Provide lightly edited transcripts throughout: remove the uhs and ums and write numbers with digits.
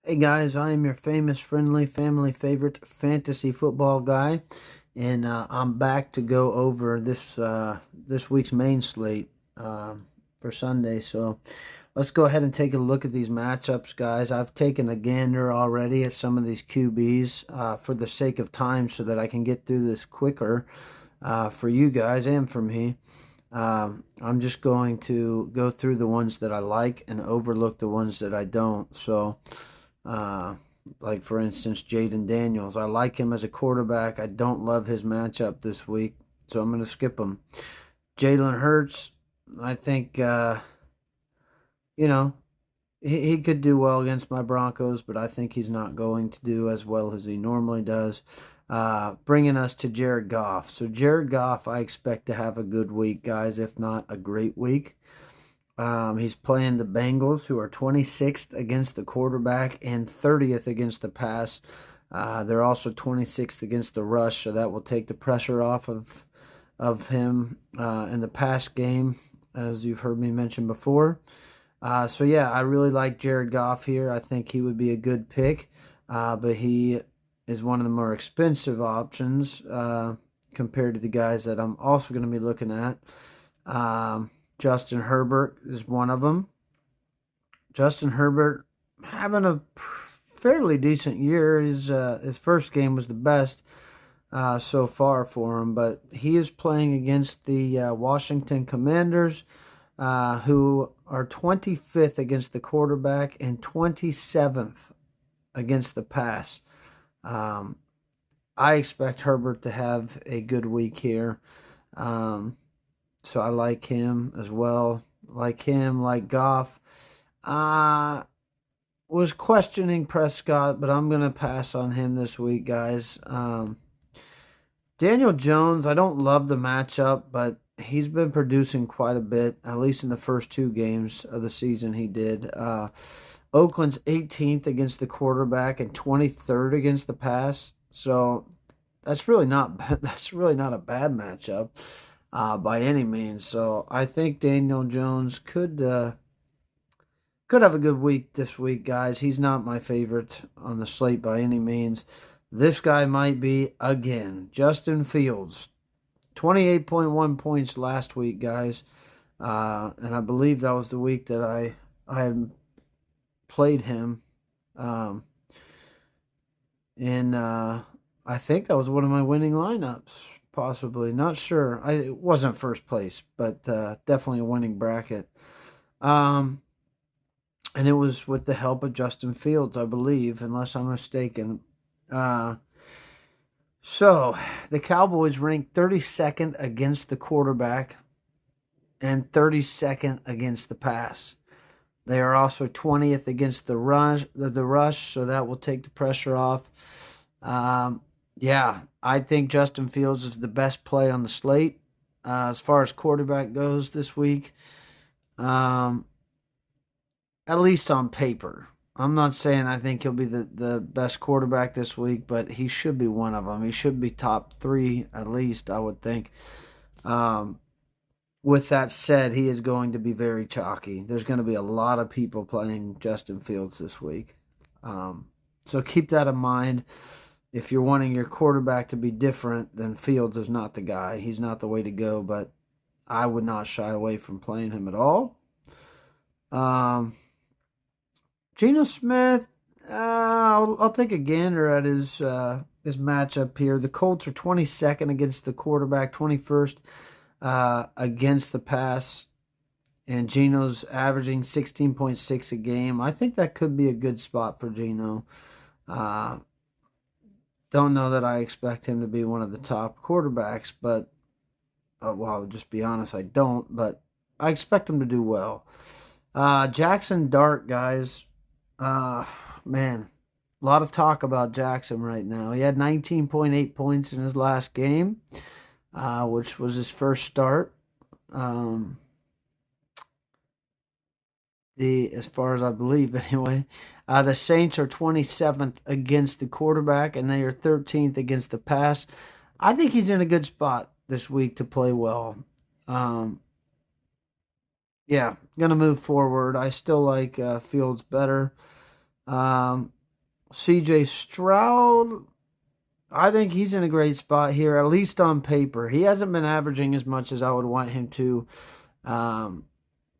Hey guys, I am your famous, friendly, family favorite fantasy football guy, and I'm back to go over this week's main slate for Sunday. So let's go ahead and take a look at these matchups, guys. I've taken a gander already at some of these QBs for the sake of time, so that I can get through this quicker for you guys and for me. I'm just going to go through the ones that I like and overlook the ones that I don't. So. Uh, like for instance, Jaden Daniels. I like him as a quarterback. I don't love his matchup this week, so I'm going to skip him. Jalen Hurts. I think you know he could do well against my Broncos, but I think he's not going to do as well as he normally does. Bringing us to Jared Goff. So Jared Goff, I expect to have a good week, guys, if not a great week. He's playing the Bengals, who are 26th against the quarterback and 30th against the pass. They're also 26th against the rush, so that will take the pressure off of him in the pass game, as you've heard me mention before. So yeah, I really like Jared Goff here. I think he would be a good pick, but he is one of the more expensive options compared to the guys that I'm also going to be looking at. Justin Herbert is one of them. Justin Herbert having a fairly decent year. His first game was the best so far for him, but he is playing against the Washington Commanders, who are 25th against the quarterback and 27th against the pass. Um, I expect Herbert to have a good week here. So I like him as well. Like him, like Goff. Uh was questioning Prescott, but I'm gonna pass on him this week, guys. Daniel Jones, I don't love the matchup, but he's been producing quite a bit, at least in the first two games of the season he did. Oakland's 18th against the quarterback and 23rd against the pass. So that's really not a bad matchup by any means. So I think Daniel Jones could have a good week this week, guys. He's not my favorite on the slate by any means. This guy might be again. Justin Fields, 28.1 points last week, guys. And I believe that was the week that I had played him. Um, and I think that was one of my winning lineups, possibly. Not sure. It wasn't first place, but definitely a winning bracket. Um, and it was with the help of Justin Fields, I believe, unless I'm mistaken. Uh, so the Cowboys ranked 32nd against the quarterback and 32nd against the pass. They are also 20th against the rush, so that will take the pressure off. Yeah, I think Justin Fields is the best play on the slate as far as quarterback goes this week. Um, at least on paper. I'm not saying I think he'll be the best quarterback this week, but he should be one of them. He should be top three at least, I would think. Um, with that said, he is going to be very chalky. There's going to be a lot of people playing Justin Fields this week. So keep that in mind. If you're wanting your quarterback to be different, then Fields is not the guy. He's not the way to go, but I would not shy away from playing him at all. Um, Geno Smith, I'll take a gander at his matchup here. The Colts are 22nd against the quarterback, 21st against the pass, and Geno's averaging 16.6 a game. I think that could be a good spot for Geno. Uh, don't know that I expect him to be one of the top quarterbacks, but well, I'll just be honest, I don't. But I expect him to do well. Jackson Dart, guys. Uh, Man, a lot of talk about Jackson right now. He had 19.8 points in his last game, which was his first start. Um, as far as I believe, anyway. The Saints are 27th against the quarterback, and they are 13th against the pass. I think he's in a good spot this week to play well. Um, yeah, gonna move forward. I still like Fields better. Um, CJ Stroud, I think he's in a great spot here, at least on paper. He hasn't been averaging as much as I would want him to um,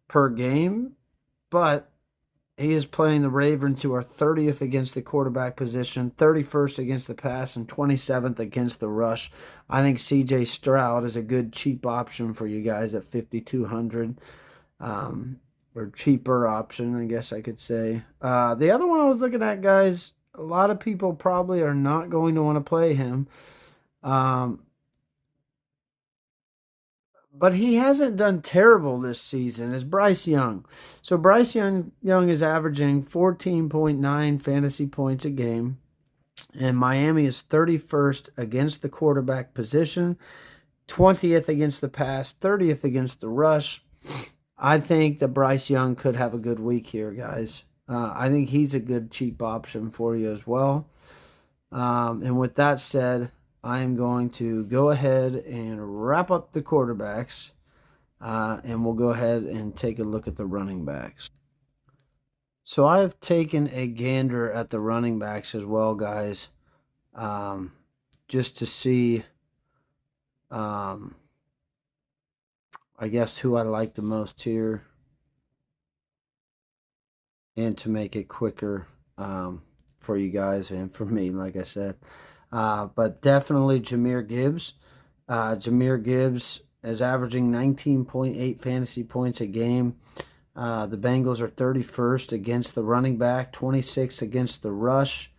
per game, but he is playing the Ravens, who are 30th against the quarterback position, 31st against the pass, and 27th against the rush. I think CJ Stroud is a good cheap option for you guys at 5,200. Or cheaper option, I guess I could say. The other one I was looking at, guys, a lot of people probably are not going to want to play him. Um, but he hasn't done terrible this season, is Bryce Young. So Bryce Young is averaging 14.9 fantasy points a game. And Miami is 31st against the quarterback position, 20th against the pass, 30th against the rush. I think that Bryce Young could have a good week here, guys. I think he's a good cheap option for you as well. And with that said, I am going to go ahead and wrap up the quarterbacks, and we'll go ahead and take a look at the running backs. So I have taken a gander at the running backs as well, guys, just to see, I guess, who I like the most here, and to make it quicker for you guys and for me, like I said. But definitely Jahmyr Gibbs. Jahmyr Gibbs is averaging 19.8 fantasy points a game. The Bengals are 31st against the running back, 26th against the rush.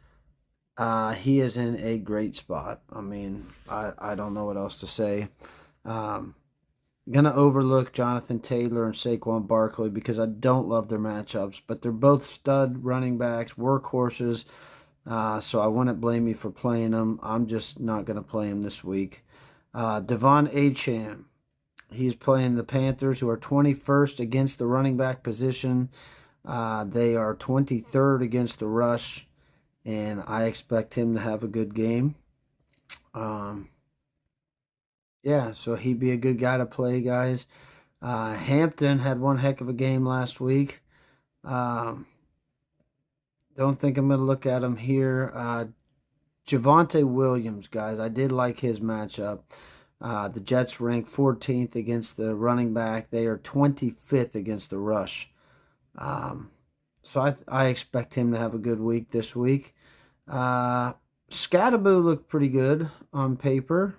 He is in a great spot. I mean, I don't know what else to say. Going to overlook Jonathan Taylor and Saquon Barkley because I don't love their matchups, but they're both stud running backs, workhorses, so I wouldn't blame you for playing them. I'm just not going to play him this week. Devon Achane, he's playing the Panthers, who are 21st against the running back position. They are 23rd against the rush, and I expect him to have a good game. Yeah, so he'd be a good guy to play, guys. Hampton had one heck of a game last week. Don't think I'm going to look at him here. Javonte Williams, guys, I did like his matchup. The Jets rank 14th against the running back. They are 25th against the rush. So I expect him to have a good week this week. Scattaboo looked pretty good on paper.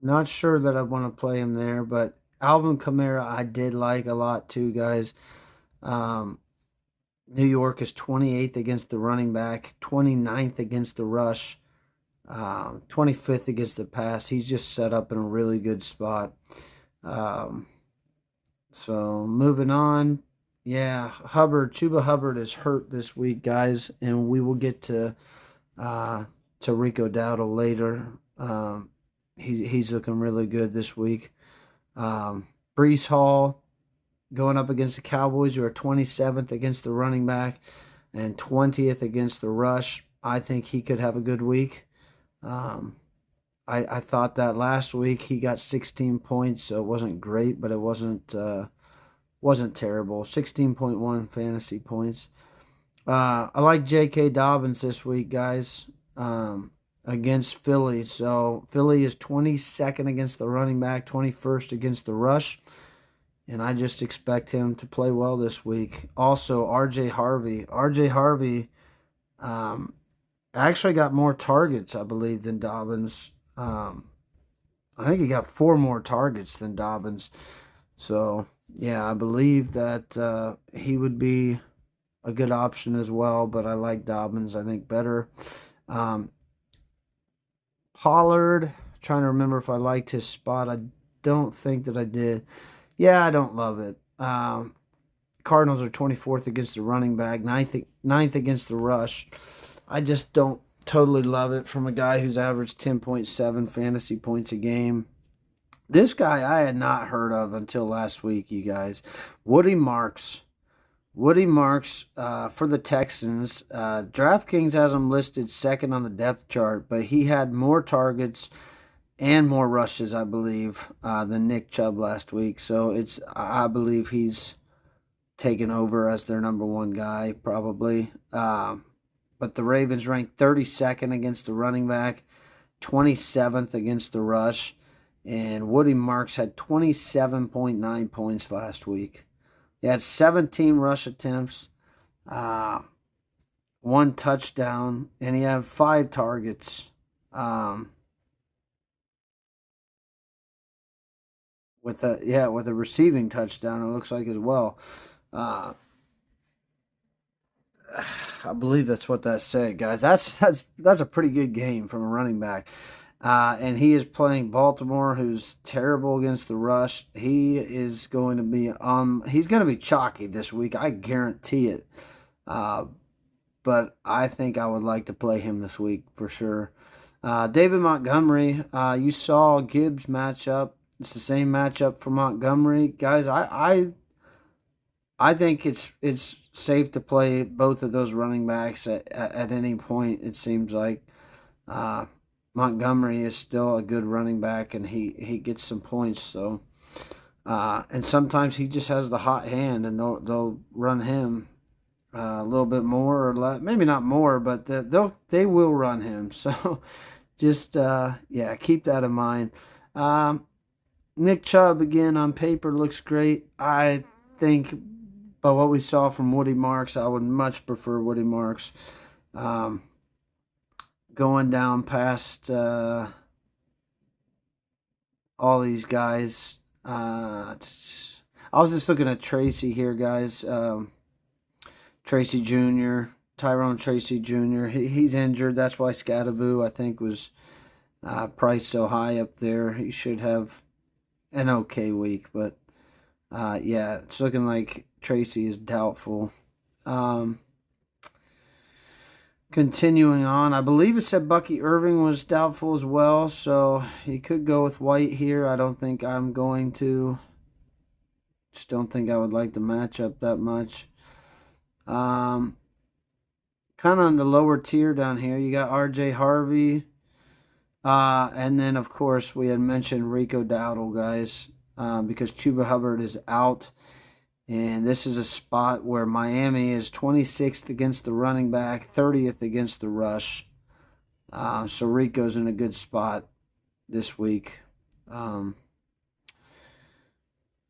Not sure that I want to play him there, but Alvin Kamara I did like a lot too, guys. New York is 28th against the running back, 29th against the rush, 25th against the pass. He's just set up in a really good spot. So moving on. Yeah, Chuba Hubbard is hurt this week, guys, and we will get to Rico Dowdle later. He's looking really good this week. Breece Hall going up against the Cowboys, who are 27th against the running back and 20th against the rush. I think he could have a good week. I thought that last week he got 16 points, so it wasn't great, but it wasn't terrible. 16.1 fantasy points. I like J.K. Dobbins this week, guys. Against Philly. So Philly is 22nd against the running back, 21st against the rush. And I just expect him to play well this week. Also, R.J. Harvey. R.J. Harvey actually got more targets, I believe, than Dobbins. I think he got 4 more targets than Dobbins. So, yeah, I believe that he would be a good option as well, but I like Dobbins, I think, better. Pollard, trying to remember if I liked his spot. I don't think that I did. Yeah, I don't love it. Cardinals are 24th against the running back, 9th against the rush. I just don't totally love it from a guy who's averaged 10.7 fantasy points a game. This guy I had not heard of until last week, you guys. Woody Marks. Woody Marks for the Texans. DraftKings has him listed second on the depth chart, but he had more targets and more rushes, I believe, than Nick Chubb last week. So I believe he's taken over as their number one guy, probably. But the Ravens ranked 32nd against the running back, 27th against the rush, and Woody Marks had 27.9 points last week. He had 17 rush attempts, 1 touchdown, and he had 5 targets. With a receiving touchdown, it looks like as well. I believe that's what that said, guys. That's a pretty good game from a running back. And he is playing Baltimore, who's terrible against the rush. He is going to be he's going to be chalky this week. I guarantee it. But I think I would like to play him this week for sure. David Montgomery, you saw Gibbs matchup. It's the same matchup for Montgomery, guys. I think it's safe to play both of those running backs at any point. It seems like Montgomery is still a good running back, and he gets some points. So, and sometimes he just has the hot hand, and they'll run him a little bit more or less, maybe not more, but they will run him. So, just keep that in mind. Nick Chubb, again, on paper looks great. I think, by what we saw from Woody Marks, I would much prefer Woody Marks. Going down past all these guys. I was just looking at Tracy here, guys. Tracy Jr., Tyrone Tracy Jr., he's injured. That's why Scattaboo, I think, was priced so high up there. He should have an okay week, but it's looking like Tracy is doubtful. Continuing on, I believe it said Bucky Irving was doubtful as well, so he could go with White here. I don't think I'm going to. Just don't think I would like the matchup that much. Kind of on the lower tier down here, you got R.J. Harvey. And then, of course, we had mentioned Rico Dowdle, guys, because Chuba Hubbard is out. And this is a spot where Miami is 26th against the running back, 30th against the rush. So Rico's in a good spot this week. I'm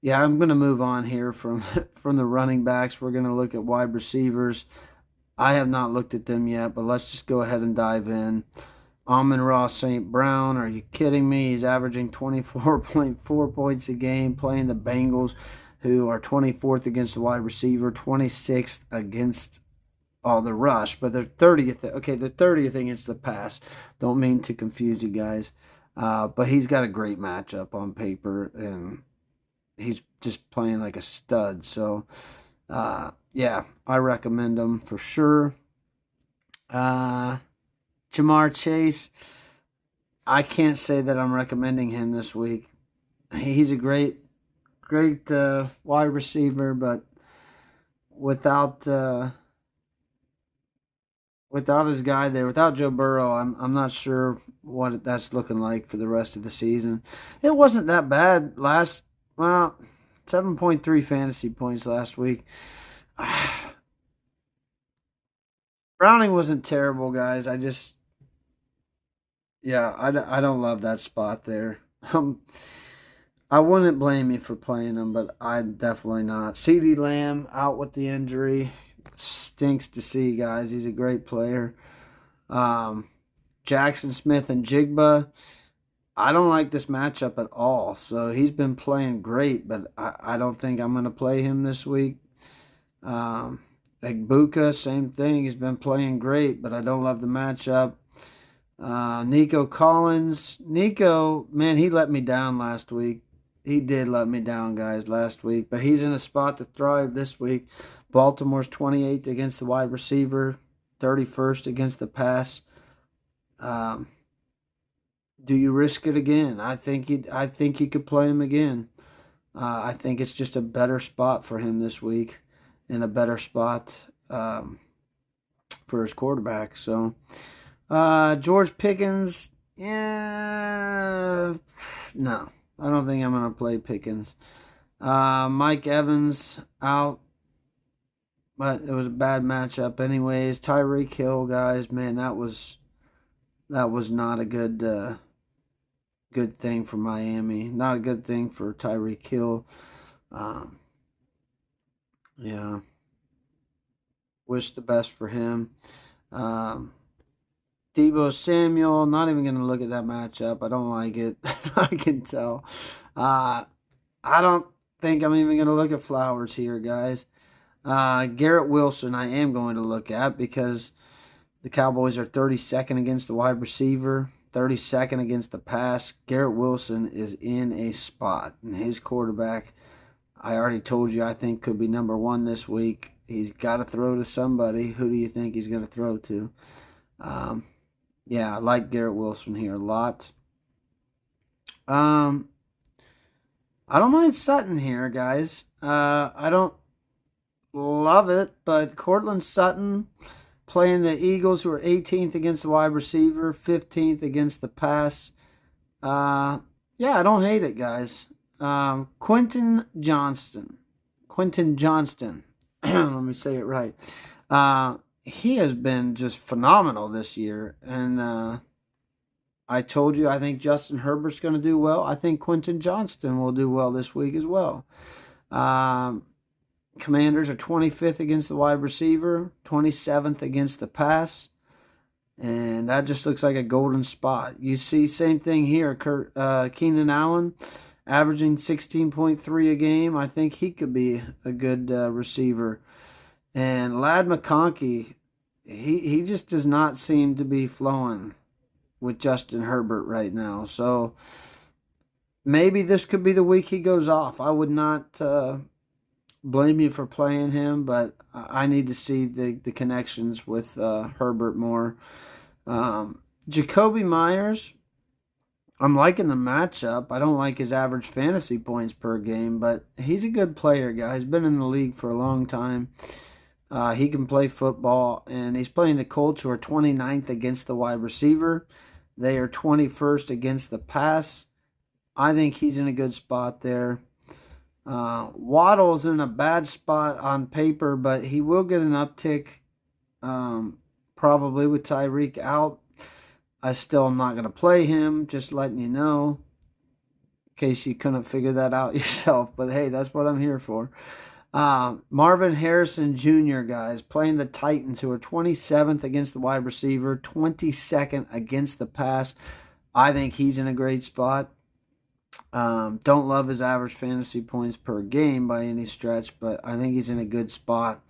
going to move on here from the running backs. We're going to look at wide receivers. I have not looked at them yet, but let's just go ahead and dive in. Amon-Ra St. Brown, are you kidding me? He's averaging 24.4 points a game, playing the Bengals, who are 24th against the wide receiver, 26th against the rush, but they're 30th. Okay, they're 30th against the pass. Don't mean to confuse you guys, but he's got a great matchup on paper, and he's just playing like a stud. So, I recommend him for sure. Jamar Chase, I can't say that I'm recommending him this week. He's a great wide receiver, but without his guy there, without Joe Burrow, I'm not sure what that's looking like for the rest of the season. It wasn't that bad 7.3 fantasy points last week. Browning wasn't terrible, guys. I don't love that spot there. I wouldn't blame you for playing him, but I'd definitely not. CeeDee Lamb out with the injury. Stinks to see, guys. He's a great player. Jackson Smith and Jigba. I don't like this matchup at all. So he's been playing great, but I don't think I'm going to play him this week. Egbuka, same thing. He's been playing great, but I don't love the matchup. Nico Collins. Nico, man, he let me down last week. He did let me down, guys, last week. But he's in a spot to thrive this week. Baltimore's 28th against the wide receiver, 31st against the pass. Do you risk it again? I think you could play him again. I think it's just a better spot for him this week and a better spot for his quarterback. So, George Pickens, no. I don't think I'm going to play Pickens. Mike Evans out. but it was a bad matchup anyways. Tyreek Hill, guys, man, that was not a good thing for Miami. Not a good thing for Tyreek Hill. Um, yeah, wish the best for him. Um, Debo Samuel, not even going to look at that matchup. I don't like it. I can tell. Uh, I don't think I'm even going to look at Flowers here, guys. Garrett Wilson, I am going to look at because the Cowboys are 32nd against the wide receiver, 32nd against the pass. Garrett Wilson is in a spot, and his quarterback, I already told you, I think could be number one this week. He's got to throw to somebody. Who do you think he's going to throw to? Um, yeah, I like Garrett Wilson here a lot. I don't mind Sutton here, guys. I don't love it, but Cortland Sutton playing the Eagles, who are 18th against the wide receiver, 15th against the pass. Yeah, I don't hate it, guys. Quentin Johnston. Let me say it right. He has been just phenomenal this year, and I told you I think Justin Herbert's going to do well. I think Quentin Johnston will do well this week as well. Commanders are 25th against the wide receiver, 27th against the pass, and that just looks like a golden spot. You see, same thing here. Keenan Allen averaging 16.3 a game. I think he could be a good receiver. And Lad McConkey, he just does not seem to be flowing with Justin Herbert right now. So maybe this could be the week he goes off. I would not blame you for playing him, but I need to see the connections with Herbert more. Jacoby Myers, I'm liking the matchup. I don't like his average fantasy points per game, but he's a good player, guy. He's been in the league for a long time. He can play football, and he's playing the Colts, who are 29th against the wide receiver. They are 21st against the pass. I think he's in a good spot there. Waddle's in a bad spot on paper, but he will get an uptick probably with Tyreek out. I still am not going to play him, just letting you know, in case you couldn't figure that out yourself. But hey, that's what I'm here for. Marvin Harrison Jr., guys, playing the Titans, who are 27th against the wide receiver, 22nd against the pass. I think he's in a great spot. Don't love his average fantasy points per game by any stretch, but I think he's in a good spot.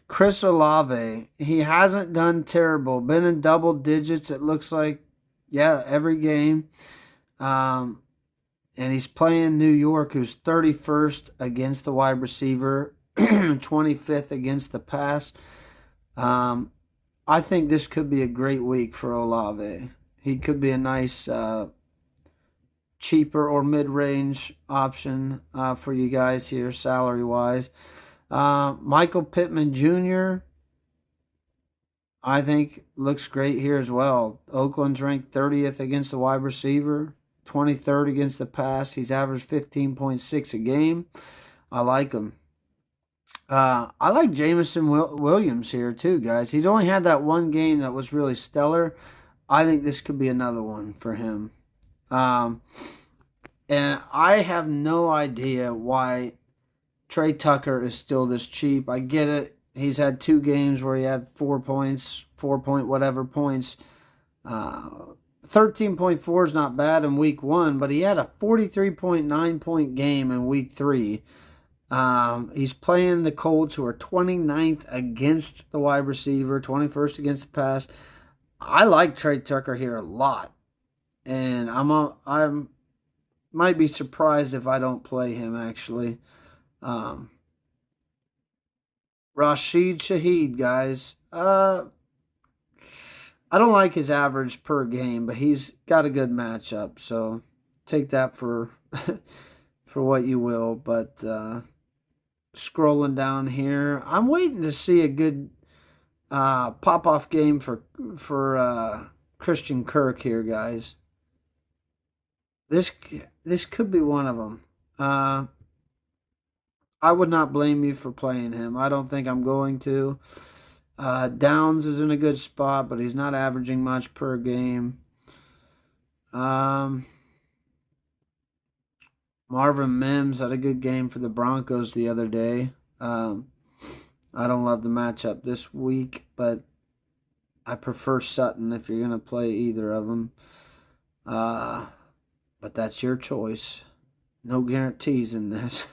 Chris Olave, he hasn't done terrible. Been in double digits, it looks like, yeah, every game. And he's playing New York, who's 31st against the wide receiver, 25th against the pass. I think this could be a great week for Olave. He could be a nice cheaper or mid-range option for you guys here, salary-wise. Michael Pittman Jr., I think looks great here as well. Oakland's ranked 30th against the wide receiver, 23rd against the pass. He's averaged 15.6 a game. I like him. I like Jameson Williams here too, guys. He's only had that one game that was really stellar. I think this could be another one for him. And I have no idea why Trey Tucker is still this cheap. I get it. He's had 2 games where he had 4 points, 4 point whatever points. 13.4 is not bad in week 1, but he had a 43.9 point game in week 3. He's playing the Colts, who are 29th against the wide receiver, 21st against the pass. I like Trey Tucker here a lot, and I'm might be surprised if I don't play him actually. Rashid Shaheed, guys. I don't like his average per game, but he's got a good matchup, so take that for for what you will. But scrolling down here, I'm waiting to see a good pop-off game for Christian Kirk here, guys. This could be one of them. I would not blame you for playing him. I don't think I'm going to. Downs is in a good spot, but he's not averaging much per game. Marvin Mims had a good game for the Broncos the other day. I don't love the matchup this week, but I prefer Sutton if you're going to play either of them. But that's your choice. No guarantees in this.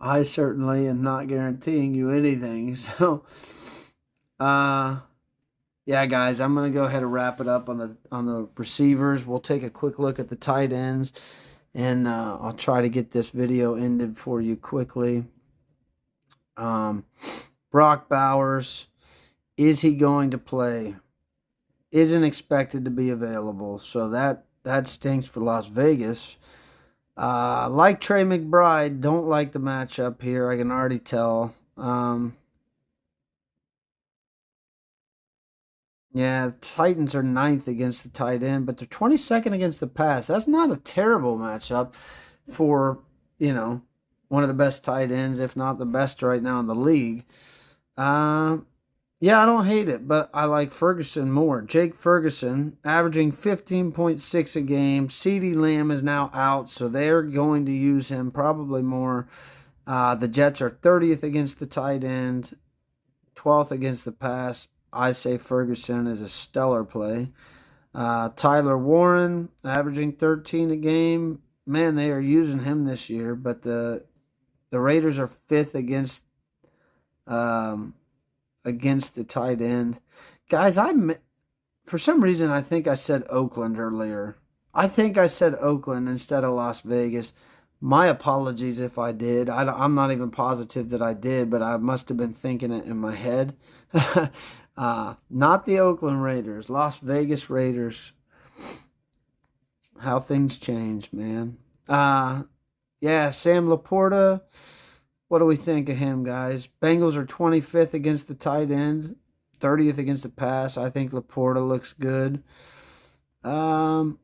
I certainly am not guaranteeing you anything. So, yeah, guys, I'm gonna go ahead and wrap it up on the receivers. We'll take a quick look at the tight ends, and I'll try to get this video ended for you quickly. Brock Bowers, is he going to play? Isn't expected to be available, so that stinks for Las Vegas. Like Trey McBride, don't like the matchup here. I can already tell. Yeah, the Titans are 9th against the tight end, but they're 22nd against the pass. That's not a terrible matchup for, one of the best tight ends, if not the best right now in the league. Yeah, I don't hate it, but I like Ferguson more. Jake Ferguson, averaging 15.6 a game. CeeDee Lamb is now out, so they're going to use him probably more. The Jets are 30th against the tight end, 12th against the pass. I say Ferguson is a stellar play. Tyler Warren, averaging 13 a game. Man, they are using him this year, but the Raiders are 5th against the tight end. Guys, for some reason, I think I said Oakland earlier. I think I said Oakland instead of Las Vegas. My apologies if I did. I'm not even positive that I did, but I must have been thinking it in my head. Not the Oakland Raiders, Las Vegas Raiders. How things change, man. Yeah, Sam Laporta. What do we think of him, guys? Bengals are 25th against the tight end, 30th against the pass. I think Laporta looks good. I'm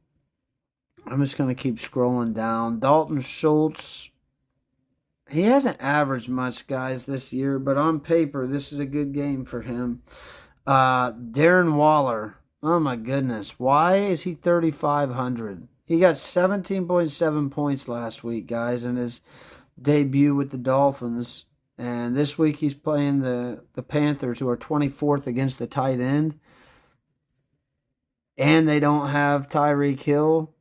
just going to keep scrolling down. Dalton Schultz. He hasn't averaged much, guys, this year, but on paper, this is a good game for him. Darren Waller. Oh, my goodness. Why is he 3,500? He got 17.7 points last week, guys, in his debut with the Dolphins. And this week he's playing the Panthers, who are 24th against the tight end. And they don't have Tyreek Hill.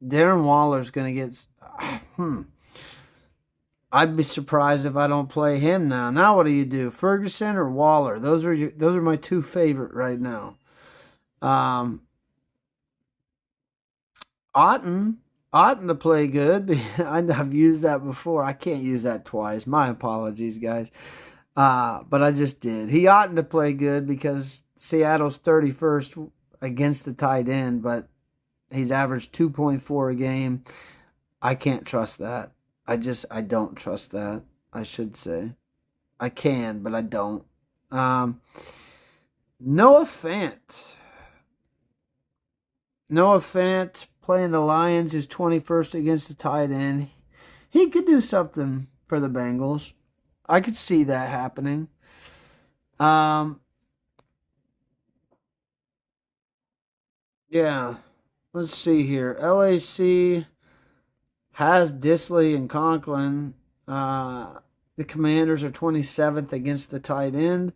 Darren Waller's going to get... I'd be surprised if I don't play him now. Now what do you do? Ferguson or Waller? Those are my two favorite right now. Otten to play good. I've used that before. I can't use that twice. My apologies, guys. But I just did. He oughtn't to play good because Seattle's 31st against the tight end, but he's averaged 2.4 a game. I can't trust that. I don't trust that, I should say. I can, but I don't. Noah Fant. Noah Fant playing the Lions, who's 21st against the tight end. He could do something for the Bengals. I could see that happening. Yeah. Let's see here. LAC has Disley and Conklin. The Commanders are 27th against the tight end.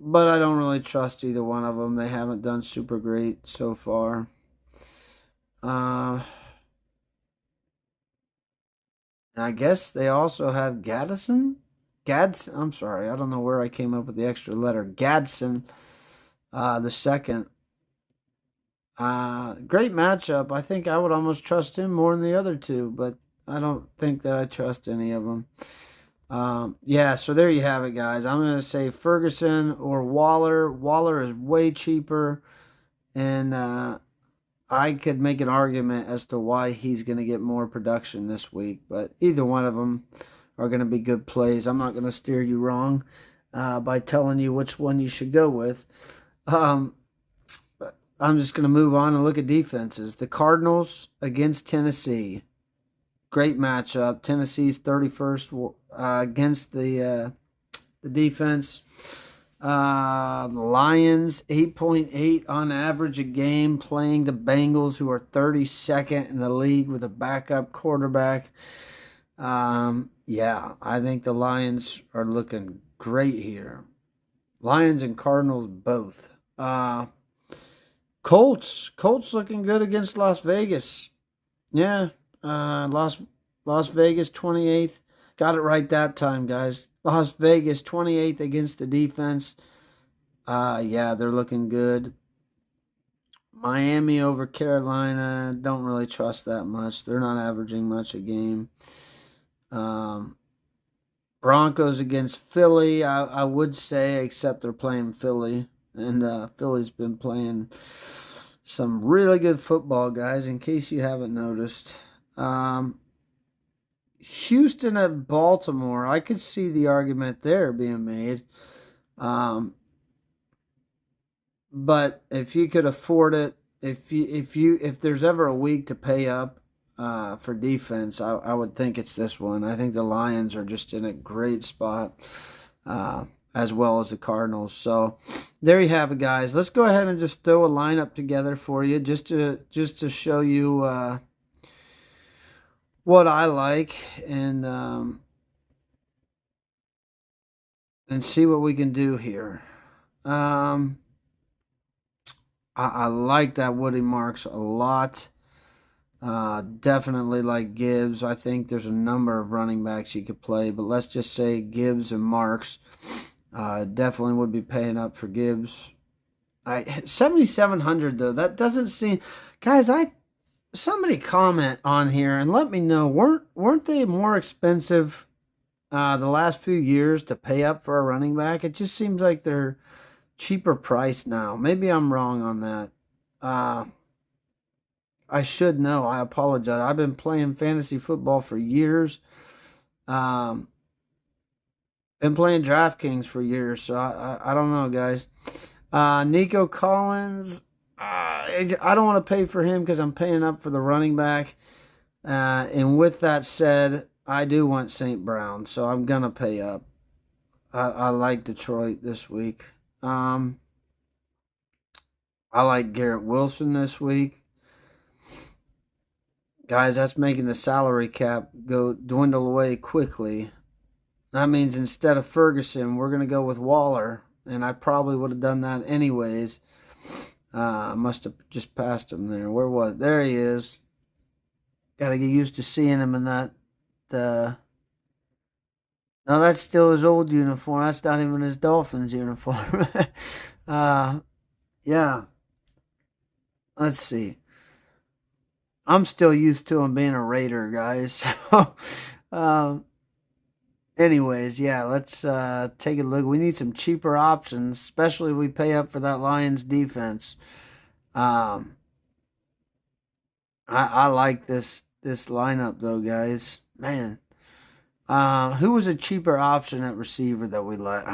But I don't really trust either one of them. They haven't done super great so far. I guess they also have Gadsden. I'm sorry. I don't know where I came up with the extra letter. Gadsden, the second. Great matchup. I think I would almost trust him more than the other two, but I don't think that I trust any of them. Yeah, so there you have it, guys. I'm going to say Ferguson or Waller. Waller is way cheaper, and I could make an argument as to why he's going to get more production this week, but either one of them are going to be good plays. I'm not going to steer you wrong by telling you which one you should go with. I'm just going to move on and look at defenses. The Cardinals against Tennessee. great matchup. Tennessee's 31st against the defense. The Lions 8.8 on average a game, playing the Bengals, who are 32nd in the league with a backup quarterback. Yeah, I think the Lions are looking great here. Lions and Cardinals both. Colts looking good against Las Vegas. Yeah, Las Vegas 28th. Got it right that time, guys. Las Vegas 28th against the defense. Yeah, they're looking good. Miami over Carolina. Don't really trust that much. They're not averaging much a game. Broncos against Philly. I would say, except they're playing Philly. And Philly's been playing some really good football, guys, in case you haven't noticed. Houston at Baltimore. I could see the argument there being made. But if you could afford it, if there's ever a week to pay up for defense, I would think it's this one. I think the Lions are just in a great spot, as well as the Cardinals. So there you have it, guys. Let's go ahead and just throw a lineup together for you, just to show you what I like, and see what we can do here. I like that Woody Marks a lot. Definitely like Gibbs. I think there's a number of running backs you could play, but let's just say Gibbs and Marks. Definitely would be paying up for Gibbs. 7,700 though. That doesn't seem, guys. Somebody comment on here and let me know. Weren't they more expensive the last few years to pay up for a running back? It just seems like they're cheaper price now. Maybe I'm wrong on that. I should know. I apologize. I've been playing fantasy football for years. Been playing DraftKings for years, so I don't know, guys. Nico Collins. I don't want to pay for him because I'm paying up for the running back. And with that said, I do want St. Brown, so I'm gonna pay up. I like Detroit this week. I like Garrett Wilson this week. Guys, that's making the salary cap dwindle away quickly. That means instead of Ferguson, we're going to go with Waller. And I probably would have done that anyways. I must have just passed him there. Where was it? There he is. Got to get used to seeing him in that. No, that's still his old uniform. That's not even his Dolphins uniform. Yeah. Let's see. I'm still used to him being a Raider, guys. So, anyways, yeah, let's take a look. We need some cheaper options, especially if we pay up for that Lions defense. I like this lineup though, guys. Man. Who was a cheaper option at receiver that we like?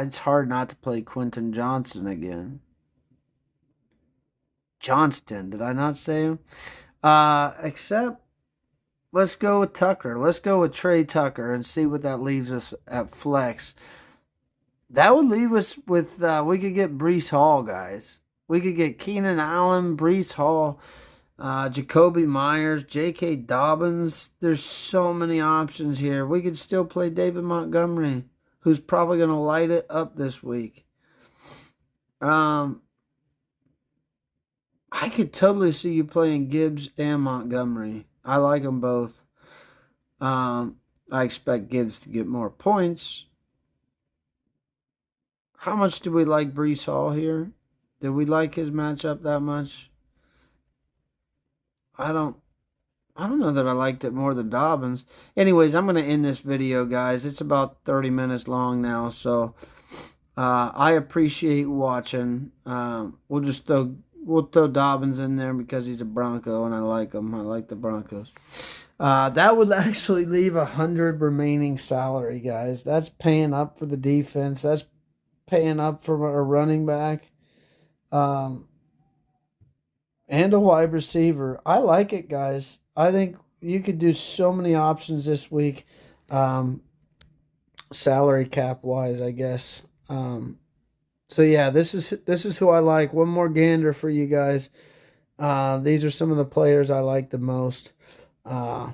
It's hard not to play Quentin Johnson again. Johnston, did I not say him? Except, let's go with Tucker. Let's go with Trey Tucker and see what that leaves us at flex. That would leave us with, we could get Breece Hall, guys. We could get Keenan Allen, Breece Hall, Jacoby Myers, J.K. Dobbins. There's so many options here. We could still play David Montgomery, who's probably going to light it up this week. I could totally see you playing Gibbs and Montgomery. I like them both. I expect Gibbs to get more points. How much do we like Breece Hall here? Did we like his matchup that much? I don't know that I liked it more than Dobbins. Anyways, I'm going to end this video, guys. It's about 30 minutes long now, so I appreciate watching. We'll throw Dobbins in there because he's a Bronco and I like him. I like the Broncos. That would actually leave 100 remaining salary, guys. That's paying up for the defense. That's paying up for a running back. And a wide receiver. I like it, guys. I think you could do so many options this week, um, salary cap wise, I guess. So yeah, this is who I like. One more gander for you guys. These are some of the players I like the most. Uh,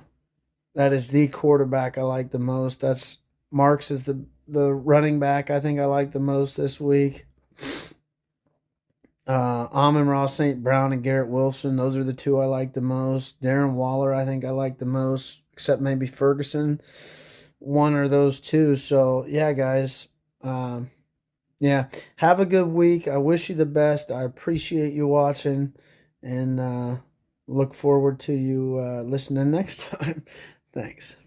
that is the quarterback I like the most. That's Marks is the running back I think I like the most this week. Amon-Ra St. Brown and Garrett Wilson, those are the two I like the most. Darren Waller, I think I like the most, except maybe Ferguson. One or those two. So yeah, guys. Yeah, have a good week. I wish you the best. I appreciate you watching, and look forward to you listening next time. Thanks.